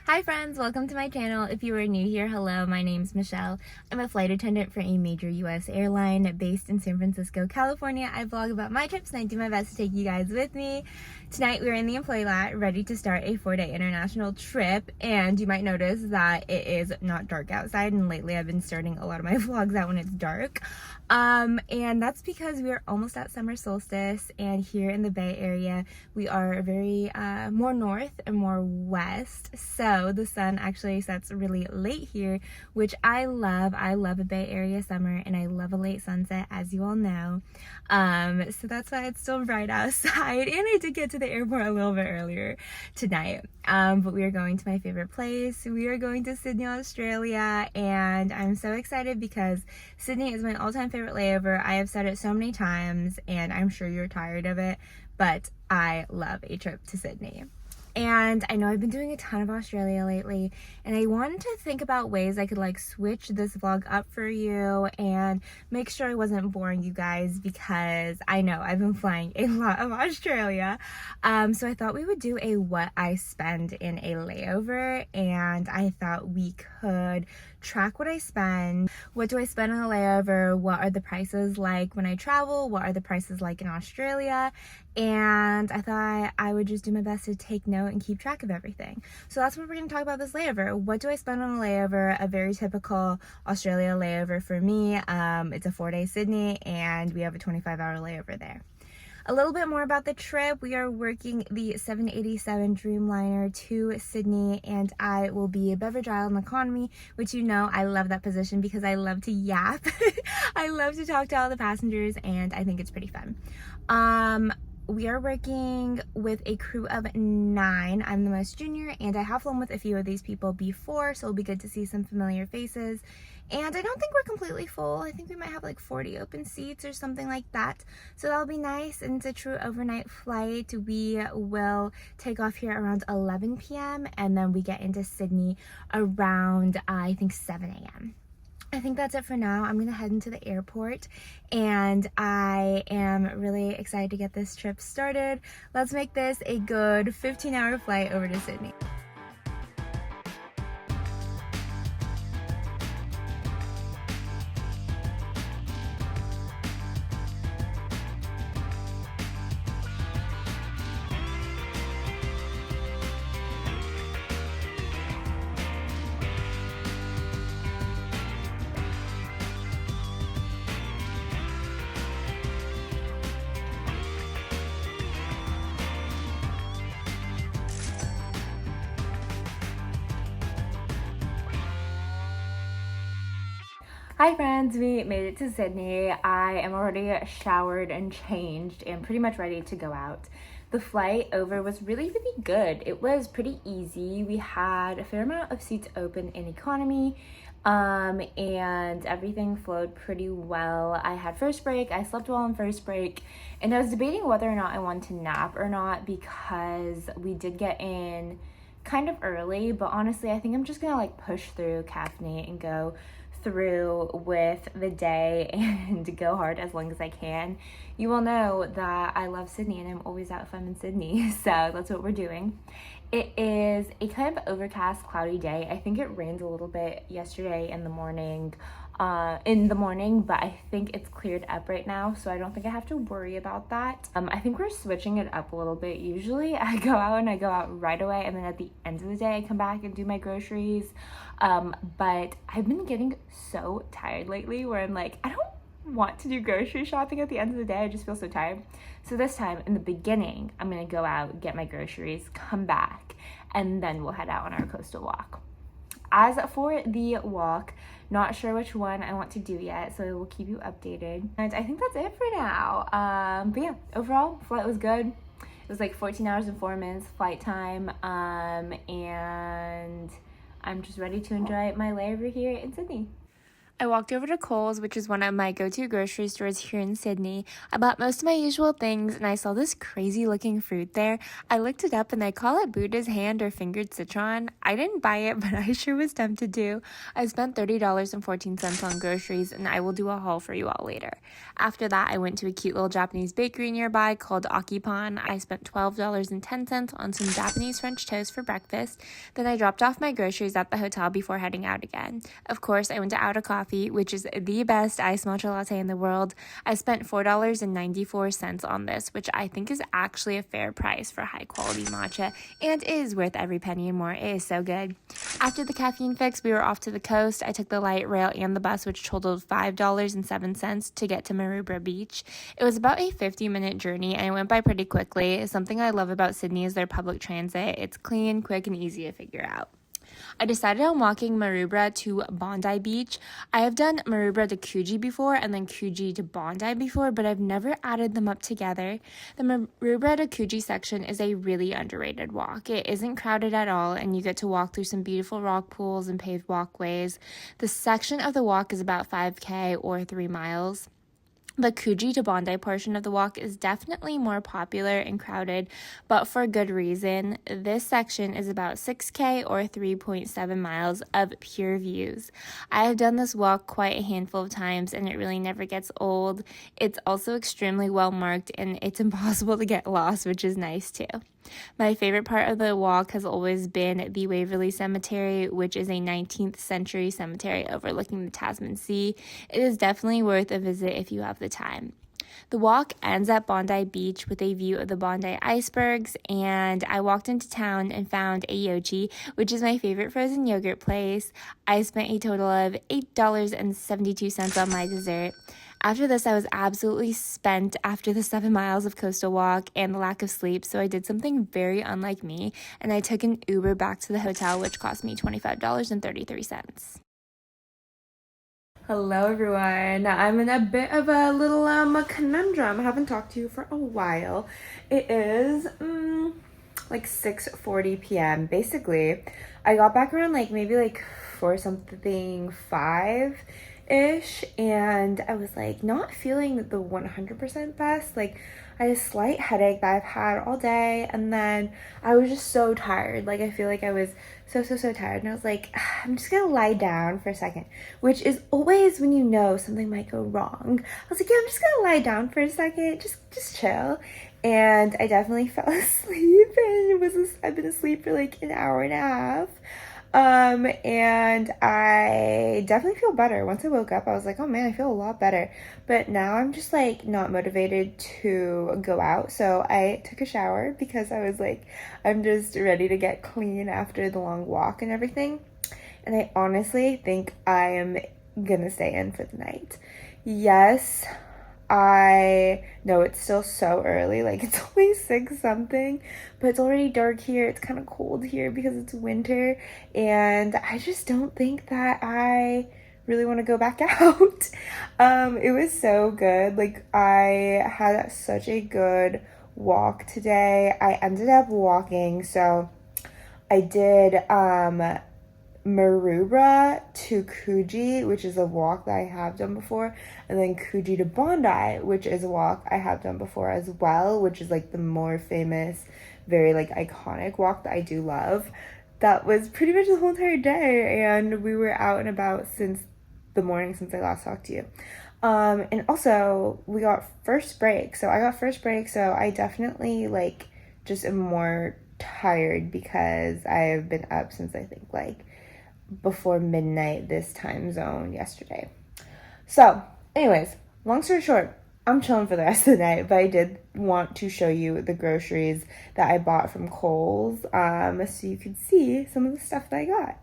Hi friends, welcome to my channel. If you are new here, hello, my name's Michelle. I'm a flight attendant for a major US airline based in San Francisco, California. I vlog about my trips and I do my best to take you guys with me. Tonight we're in the employee lot ready to start a 4-day international trip, and you might notice that it is not dark outside, and lately I've been starting a lot of my vlogs out when it's dark. And that's because we are almost at summer solstice, and here in the Bay Area we are very more north and more west, so the sun actually sets really late here, which I love. I love a Bay Area summer and I love a late sunset, as you all know. So that's why it's still bright outside, and I did get to the airport a little bit earlier tonight. But we are going to my favorite place. We are going to Sydney, Australia, and I'm so excited because Sydney is my all-time favorite layover. I have said it so many times and I'm sure you're tired of it, but I love a trip to Sydney. And I know I've been doing a ton of Australia lately, and I wanted to think about ways I could like switch this vlog up for you and make sure I wasn't boring you guys, because I know I've been flying a lot of Australia. So I thought we would do a what I spend in a layover, and I thought we could track what I spend. What do I spend on a layover? What are the prices like when I travel? What are the prices like in Australia? And I thought I would just do my best to take note and keep track of everything. So that's what we're going to talk about this layover. What do I spend on a layover? A very typical Australia layover for me. It's a 4-day Sydney, and we have a 25-hour layover there. A little bit more about the trip. We are working the 787 Dreamliner to Sydney, and I will be a beverage aisle in economy, which you know I love that position because I love to yap. I love to talk to all the passengers, and I think it's pretty fun. We are working with a crew of 9. I'm the most junior, and I have flown with a few of these people before, so it'll be good to see some familiar faces. And I don't think we're completely full. I think we might have like 40 open seats or something like that. So that'll be nice, and it's a true overnight flight. We will take off here around 11 p.m. and then we get into Sydney around, I think, 7 a.m. I think that's it for now. I'm gonna head into the airport, and I am really excited to get this trip started. Let's make this a good 15-hour flight over to Sydney. Hi friends, we made it to Sydney. I am already showered and changed and pretty much ready to go out. The flight over was really good. It was pretty easy. We had a fair amount of seats open in economy, and everything flowed pretty well. I had first break. I slept well on first break, and I was debating whether or not I wanted to nap or not because we did get in kind of early, but honestly I think I'm just gonna like push through, caffeinate, and go through with the day and go hard as long as I can. You will know that I love Sydney and I'm always out if I'm in Sydney, so that's what we're doing. It is a kind of overcast, cloudy day. I think it rained a little bit yesterday in the morning, but I think it's cleared up right now, so I don't think I have to worry about that. I think we're switching it up a little bit. Usually I go out right away, and then at the end of the day I come back and do my groceries. But I've been getting so tired lately where I'm like, I don't want to do grocery shopping at the end of the day. I just feel so tired. So this time in the beginning, I'm gonna go out, get my groceries, come back, and then we'll head out on our coastal walk. As for the walk, not sure which one I want to do yet, so I will keep you updated. And I think that's it for now. But yeah, overall, flight was good. It was like 14 hours and 4 minutes flight time, and I'm just ready to enjoy my layover here in Sydney. I walked over to Kohl's, which is one of my go-to grocery stores here in Sydney. I bought most of my usual things, and I saw this crazy-looking fruit there. I looked it up, and they call it Buddha's hand or fingered citron. I didn't buy it, but I sure was tempted to. I spent $30.14 on groceries, and I will do a haul for you all later. After that, I went to a cute little Japanese bakery nearby called Akipan. I spent $12.10 on some Japanese French toast for breakfast. Then I dropped off my groceries at the hotel before heading out again. Of course, I went to Out of Coffee, which is the best iced matcha latte in the world. I spent $4.94 on this, which I think is actually a fair price for high quality matcha and is worth every penny and more. It is so good. After the caffeine fix, we were off to the coast. I took the light rail and the bus, which totaled $5.07 to get to Maroubra Beach. It was about a 50-minute journey, and it went by pretty quickly. Something I love about Sydney is their public transit. It's clean, quick, and easy to figure out. I decided on walking Maroubra to Bondi Beach. I have done Maroubra to Coogee before and then Coogee to Bondi before, but I've never added them up together. The Maroubra to Coogee section is a really underrated walk. It isn't crowded at all, and you get to walk through some beautiful rock pools and paved walkways. The section of the walk is about 5K or 3 miles. The Coogee to Bondi portion of the walk is definitely more popular and crowded, but for good reason. This section is about 6K or 3.7 miles of pure views. I have done this walk quite a handful of times, and it really never gets old. It's also extremely well marked, and it's impossible to get lost, which is nice too. My favorite part of the walk has always been the Waverley Cemetery, which is a 19th century cemetery overlooking the Tasman Sea. It is definitely worth a visit if you have the time. The walk ends at Bondi Beach with a view of the Bondi icebergs, and I walked into town and found a Yochi, which is my favorite frozen yogurt place. I spent a total of $8.72 on my dessert. After this, I was absolutely spent after the 7 miles of coastal walk and the lack of sleep, so I did something very unlike me, and I took an Uber back to the hotel, which cost me $25.33. Hello everyone. I'm in a bit of a little conundrum. I haven't talked to you for a while. It is like 6:40 p.m. Basically, I got back around maybe 4 something 5-ish, and I was not feeling the 100% best. I had a slight headache that I've had all day, and then I was just so tired. I feel like I was so tired, and I was like, I'm just gonna lie down for a second, which is always when you know something might go wrong. I was like, yeah, I'm just gonna lie down for a second, just chill. And I definitely fell asleep, and I've been asleep for an hour and a half. And I definitely feel better. Once I woke up, I was like, oh man, I feel a lot better. But now I'm just not motivated to go out. So I took a shower because I was I'm just ready to get clean after the long walk and everything. And I honestly think I am gonna stay in for the night. Yes, I know it's still so early, it's only 6 something, but it's already dark here. It's kind of cold here because it's winter, and I just don't think that I really want to go back out. It was so good. I had such a good walk today. I ended up walking, so I did Maroubra to Coogee, which is a walk that I have done before, and then Coogee to Bondi, which is a walk I have done before as well, which is the more famous, very iconic walk that I do love. That was pretty much the whole entire day, and we were out and about since the morning since I last talked to you. And also we got first break, so I got first break, so I definitely just am more tired because I have been up since I think before midnight this time zone yesterday. So anyways, long story short, I'm chilling for the rest of the night, but I did want to show you the groceries that I bought from Kohl's, so you could see some of the stuff that I got.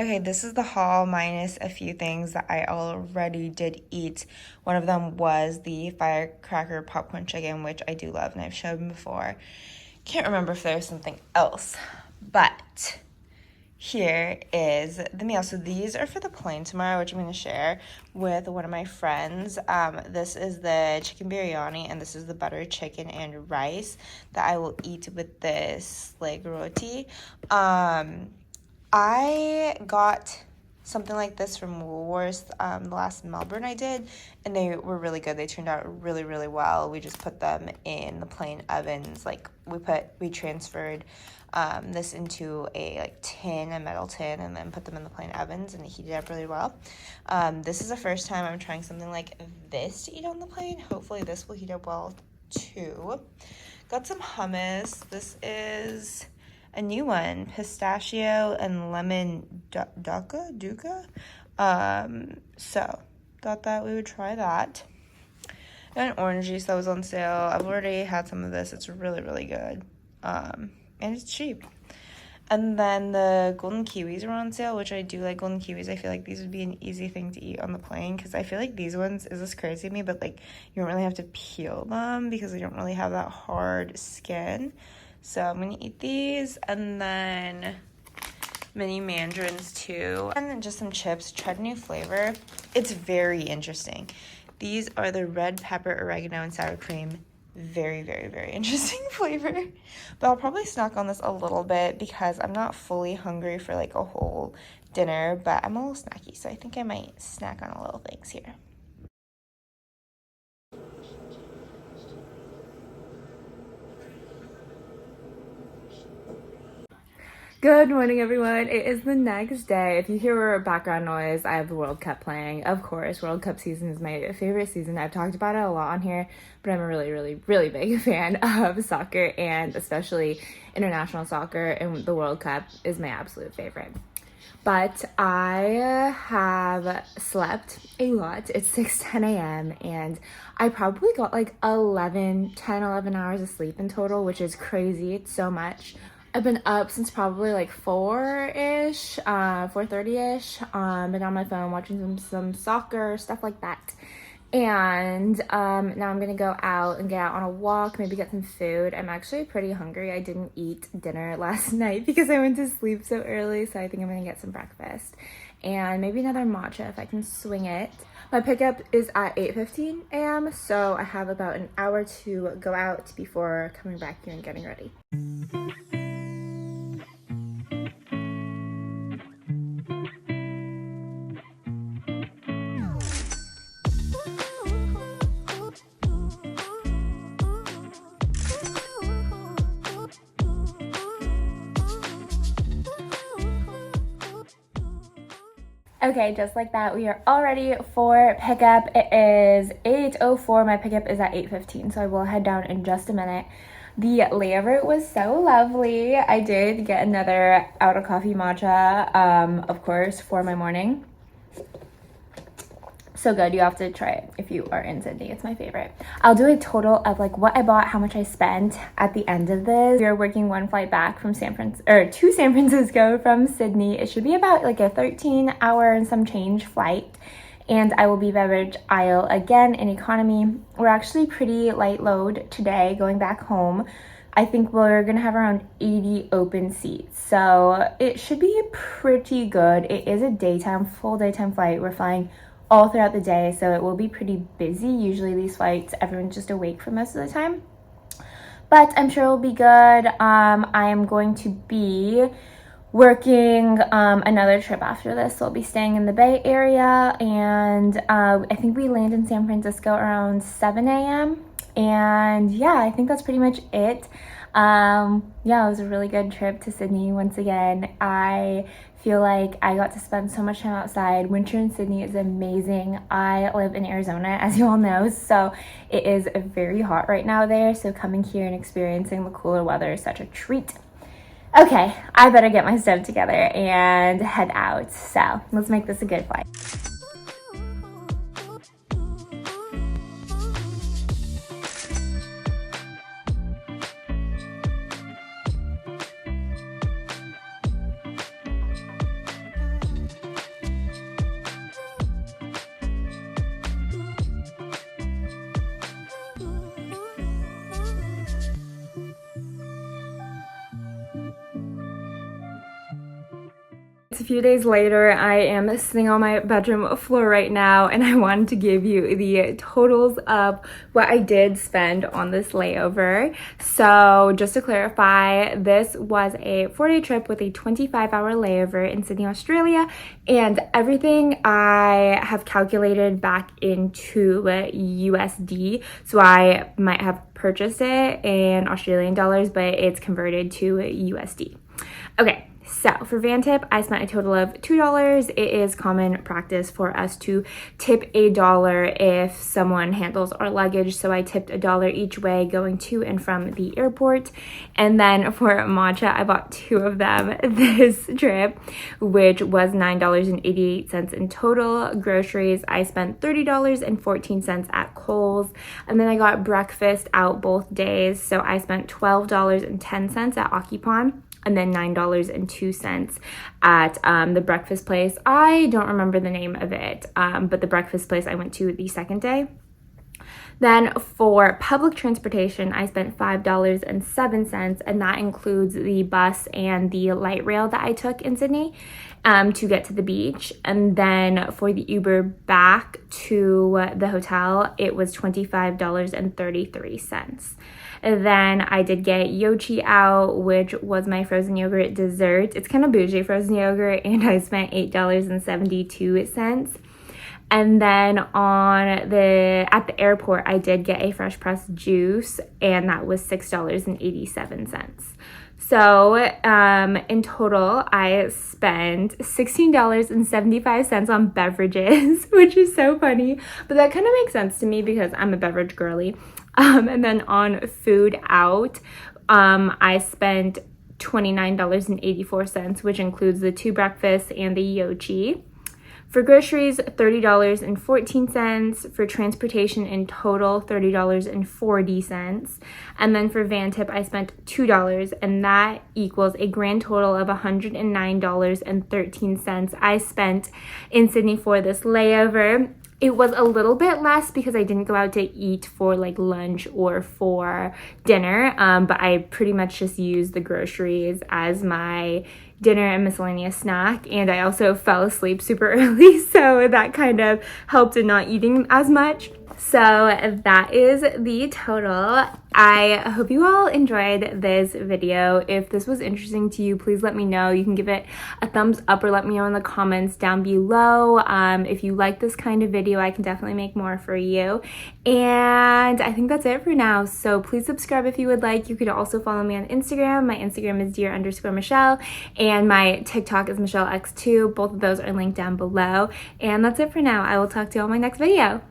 Okay, this is the haul minus a few things that I already did eat. One of them was the firecracker popcorn chicken, which I do love and I've shown before. Can't remember if there was something else, but here is the meal. So these are for the plane tomorrow, which I'm going to share with one of my friends. This is the chicken biryani, and this is the butter chicken and rice that I will eat with this roti. I got something like this from Woolworths the last Melbourne I did, and they were really good. They turned out really, really well. We just put them in the plain ovens. Like we transferred this into a metal tin, and then put them in the plain ovens, and it heated up really well. This is the first time I'm trying something like this to eat on the plane. Hopefully this will heat up well too. Got some hummus. This is a new one, pistachio and lemon duca. So thought that we would try that. Got an orange juice that was on sale. I've already had some of this. It's really, really good. And it's cheap. And then the golden kiwis are on sale, which I do like golden kiwis. I feel like these would be an easy thing to eat on the plane, because I feel like these ones, is this crazy to me, but like you don't really have to peel them because they don't really have that hard skin. So I'm gonna eat these, and then mini mandarins too, and just some chips. Tried a new flavor. It's very interesting. These are the red pepper, oregano, and sour cream. Very, very, very interesting flavor. But I'll probably snack on this a little bit because I'm not fully hungry for like a whole dinner, but I'm a little snacky, so I think I might snack on a little things here. Good morning, everyone. It is the next day. If you hear background noise, I have the World Cup playing. Of course, World Cup season is my favorite season. I've talked about it a lot on here, but I'm a really, really, really big fan of soccer, and especially international soccer, and the World Cup is my absolute favorite. But I have slept a lot. It's 6:10 a.m. and I probably got like 10, 11 hours of sleep in total, which is crazy. It's so much. I've been up since probably like 4-ish, 4:30-ish. Been on my phone watching some soccer, stuff like that. And now I'm gonna go out and get out on a walk, maybe get some food. I'm actually pretty hungry. I didn't eat dinner last night because I went to sleep so early, so I think I'm gonna get some breakfast and maybe another matcha if I can swing it. My pickup is at 8:15 a.m., so I have about an hour to go out before coming back here and getting ready. Okay, just like that, we are all ready for pickup. It is 8:04. My pickup is at 8:15, so I will head down in just a minute. The layover was so lovely. I did get another out of coffee matcha, of course, for my morning. So good. You have to try it if you are in Sydney. It's my favorite. I'll do a total of like what I bought, how much I spent at the end of this. We are working one flight back from to San Francisco from Sydney. It should be about like a 13-hour and some change flight. And I will be beverage aisle again in economy. We're actually pretty light load today going back home. I think we're gonna have around 80 open seats. So it should be pretty good. It is a full daytime flight. We're flying all throughout the day, so it will be pretty busy. Usually these flights, everyone's just awake for most of the time, but I'm sure it'll be good. I am going to be working another trip after this, so I'll be staying in the Bay Area, and I think we land in San Francisco around 7 a.m. and yeah, I think that's pretty much it. Yeah, it was a really good trip to Sydney once again. I feel like I got to spend so much time outside. Winter in Sydney is amazing. I live in Arizona, as you all know, so it is very hot right now there, so coming here and experiencing the cooler weather is such a treat. Okay, I better get my stuff together and head out, so let's make this a good flight. it's a few days later. I am sitting on my bedroom floor right now, and I wanted to give you the totals of what I did spend on this layover. So just to clarify, this was a 4-day trip with a 25-hour layover in Sydney, Australia, and everything I have calculated back into USD. So I might have purchased it in Australian dollars, but it's converted to USD. Okay, so for van tip, I spent a total of $2. It is common practice for us to tip $1 if someone handles our luggage, so I tipped $1 each way going to and from the airport. And then for matcha, I bought 2 of them this trip, which was $9.88 in total. Groceries, I spent $30.14 at Kohl's, and then I got breakfast out both days, so I spent $12.10 at Occupon, and then $9.02 at the breakfast place. I don't remember the name of it, but the breakfast place I went to the second day. Then for public transportation, I spent $5.07, and that includes the bus and the light rail that I took in Sydney to get to the beach. And then for the Uber back to the hotel, it was $25.33. And then I did get yochi out, which was my frozen yogurt dessert. It's kind of bougie frozen yogurt, and I spent $8.72. And then at the airport, I did get a fresh pressed juice, and that was $6.87. So in total, I spent $16.75 on beverages, which is so funny, but that kind of makes sense to me because I'm a beverage girly. And then on food out, I spent $29.84, which includes the 2 breakfasts and the yochi. For groceries, $30.14. For transportation in total, $30.40. And then for van tip, I spent $2, and that equals a grand total of $109.13 I spent in Sydney for this layover. It was a little bit less because I didn't go out to eat for like lunch or for dinner, but I pretty much just used the groceries as my dinner and miscellaneous snack, and I also fell asleep super early, so that kind of helped in not eating as much. So that is the total. I hope you all enjoyed this video. If this was interesting to you, please let me know. You can give it a thumbs up or let me know in the comments down below. If you like this kind of video, I can definitely make more for you. And I think that's it for now. So please subscribe if you would like. You could also follow me on Instagram. My Instagram is dear_Michelle, and my TikTok is MichelleX2. Both of those are linked down below. And that's it for now. I will talk to you on my next video.